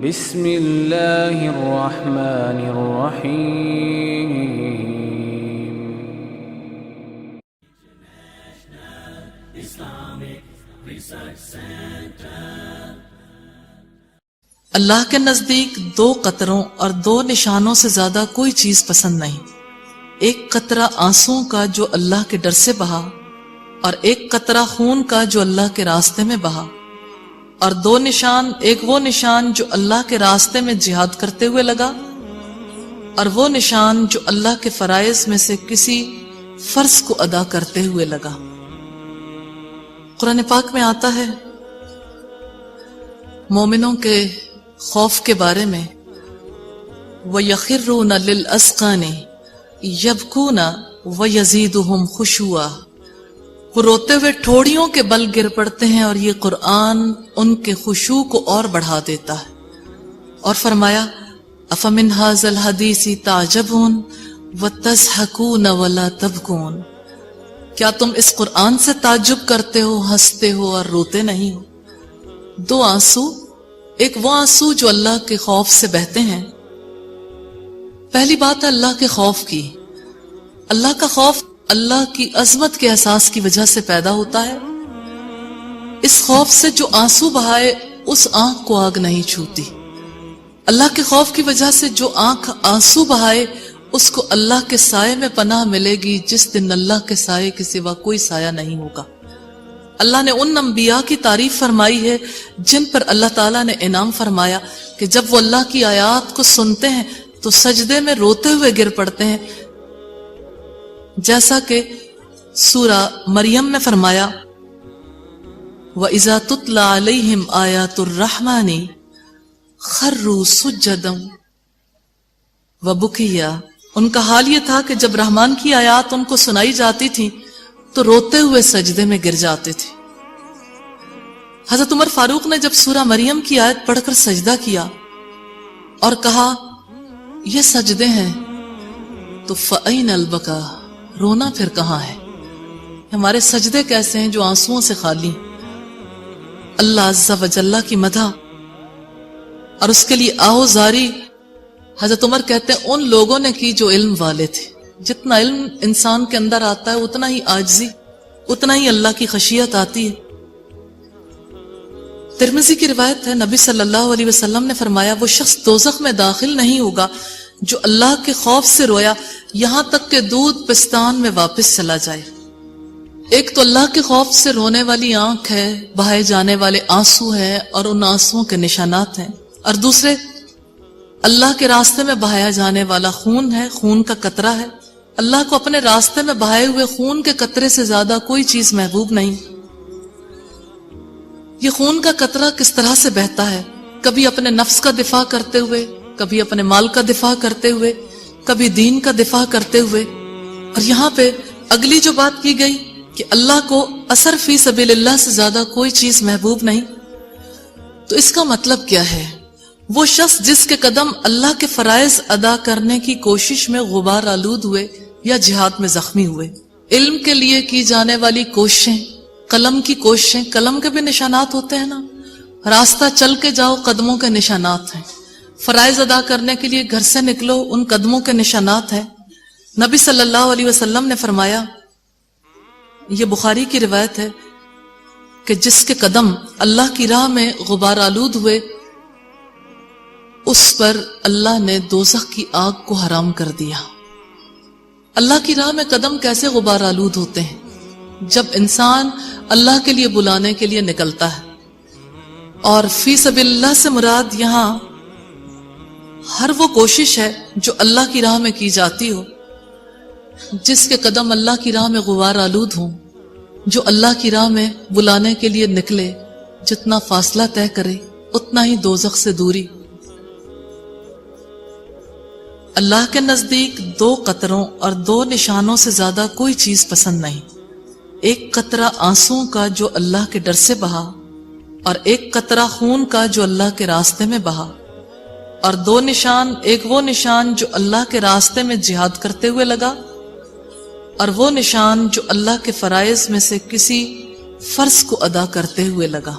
بسم اللہ الرحمن الرحیم۔ اللہ کے نزدیک 2 قطروں اور 2 نشانوں سے زیادہ کوئی چیز پسند نہیں۔ ایک قطرہ آنسوں کا جو اللہ کے ڈر سے بہا، اور ایک قطرہ خون کا جو اللہ کے راستے میں بہا، اور 2 نشان، ایک وہ نشان جو اللہ کے راستے میں جہاد کرتے ہوئے لگا، اور وہ نشان جو اللہ کے فرائض میں سے کسی فرض کو ادا کرتے ہوئے لگا۔ قرآن پاک میں آتا ہے مومنوں کے خوف کے بارے میں، وَيَخِرُّونَ لِلْأَذْقَانِ يَبْكُونَ وَيَزِيدُهُمْ خُشُوعًا، وہ روتے ہوئے ٹھوڑیوں کے بل گر پڑتے ہیں اور یہ قرآن ان کے خشوع کو اور بڑھا دیتا ہے۔ اور فرمایا أَفَمِنْ هَذَا الْحَدِيثِ تَعْجَبُونَ وَتَضْحَكُونَ وَلَا تَبْكُونَ، کیا تم اس قرآن سے تعجب کرتے ہو، ہنستے ہو اور روتے نہیں ہو؟ 2 آنسو، ایک وہ آنسو جو اللہ کے خوف سے بہتے ہیں۔ پہلی بات ہے اللہ کے خوف کی۔ اللہ کا خوف اللہ کی عظمت کے احساس کی وجہ سے پیدا ہوتا ہے۔ اس خوف سے جو آنسو بہائے اس آنکھ کو آگ نہیں چھوتی۔ اللہ کے خوف کی وجہ سے جو آنکھ آنسو بہائے اس کو اللہ کے سائے میں پناہ ملے گی، جس دن اللہ کے سائے کے سوا کوئی سایہ نہیں ہوگا۔ اللہ نے ان انبیاء کی تعریف فرمائی ہے جن پر اللہ تعالیٰ نے انعام فرمایا کہ جب وہ اللہ کی آیات کو سنتے ہیں تو سجدے میں روتے ہوئے گر پڑتے ہیں، جیسا کہ سورہ مریم میں فرمایا وَإِذَا تُتْلَى عَلَيْهِمْ آيَاتُ الرَّحْمَنِ خَرُّوا سُجَّدًا وَبُكِيًّا، ان کا حال یہ تھا کہ جب رحمان کی آیات ان کو سنائی جاتی تھی تو روتے ہوئے سجدے میں گر جاتے تھے۔ حضرت عمر فاروق نے جب سورہ مریم کی آیت پڑھ کر سجدہ کیا اور کہا یہ سجدے ہیں تو فَأَيْنَ الْبَكَا، رونا پھر کہاں ہے؟ ہمارے سجدے کیسے ہیں جو آنسوؤں سے خالی۔ اللہ عز و جل کی مدح اور اس کے لیے آہوزاری حضرت عمر کہتے ہیں ان لوگوں نے کی جو علم والے تھے۔ جتنا علم انسان کے اندر آتا ہے اتنا ہی عاجزی، اتنا ہی اللہ کی خشیت آتی ہے۔ ترمذی کی روایت ہے نبی صلی اللہ علیہ وسلم نے فرمایا وہ شخص دوزخ میں داخل نہیں ہوگا جو اللہ کے خوف سے رویا یہاں تک کہ دودھ پستان میں واپس چلا جائے۔ ایک تو اللہ کے خوف سے رونے والی آنکھ ہے، بہائے جانے والے آنسو ہیں اور ان آنسوؤں کے نشانات ہیں، اور دوسرے اللہ کے راستے میں بہایا جانے والا خون ہے، خون کا قطرہ ہے۔ اللہ کو اپنے راستے میں بہائے ہوئے خون کے قطرے سے زیادہ کوئی چیز محبوب نہیں۔ یہ خون کا قطرہ کس طرح سے بہتا ہے؟ کبھی اپنے نفس کا دفاع کرتے ہوئے، کبھی اپنے مال کا دفاع کرتے ہوئے، کبھی دین کا دفاع کرتے ہوئے۔ اور یہاں پہ اگلی جو بات کی گئی کہ اللہ کو اثر فی سبیل اللہ سے زیادہ کوئی چیز محبوب نہیں، تو اس کا مطلب کیا ہے؟ وہ شخص جس کے قدم اللہ کے فرائض ادا کرنے کی کوشش میں غبار آلود ہوئے یا جہاد میں زخمی ہوئے۔ علم کے لیے کی جانے والی کوششیں، قلم کی کوششیں، قلم کے بھی نشانات ہوتے ہیں نا، راستہ چل کے جاؤ قدموں کے نشانات ہیں، فرائض ادا کرنے کے لیے گھر سے نکلو ان قدموں کے نشانات ہیں۔ نبی صلی اللہ علیہ وسلم نے فرمایا، یہ بخاری کی روایت ہے کہ جس کے قدم اللہ کی راہ میں غبار آلود ہوئے اس پر اللہ نے دوزخ کی آگ کو حرام کر دیا۔ اللہ کی راہ میں قدم کیسے غبار آلود ہوتے ہیں؟ جب انسان اللہ کے لیے بلانے کے لیے نکلتا ہے، اور فی سبیل اللہ سے مراد یہاں ہر وہ کوشش ہے جو اللہ کی راہ میں کی جاتی ہو، جس کے قدم اللہ کی راہ میں غبار آلود ہوں، جو اللہ کی راہ میں بلانے کے لیے نکلے، جتنا فاصلہ طے کرے اتنا ہی دوزخ سے دوری۔ اللہ کے نزدیک 2 قطروں اور 2 نشانوں سے زیادہ کوئی چیز پسند نہیں۔ ایک قطرہ آنسوں کا جو اللہ کے ڈر سے بہا، اور ایک قطرہ خون کا جو اللہ کے راستے میں بہا، اور 2 نشان، ایک وہ نشان جو اللہ کے راستے میں جہاد کرتے ہوئے لگا، اور وہ نشان جو اللہ کے فرائض میں سے کسی فرض کو ادا کرتے ہوئے لگا۔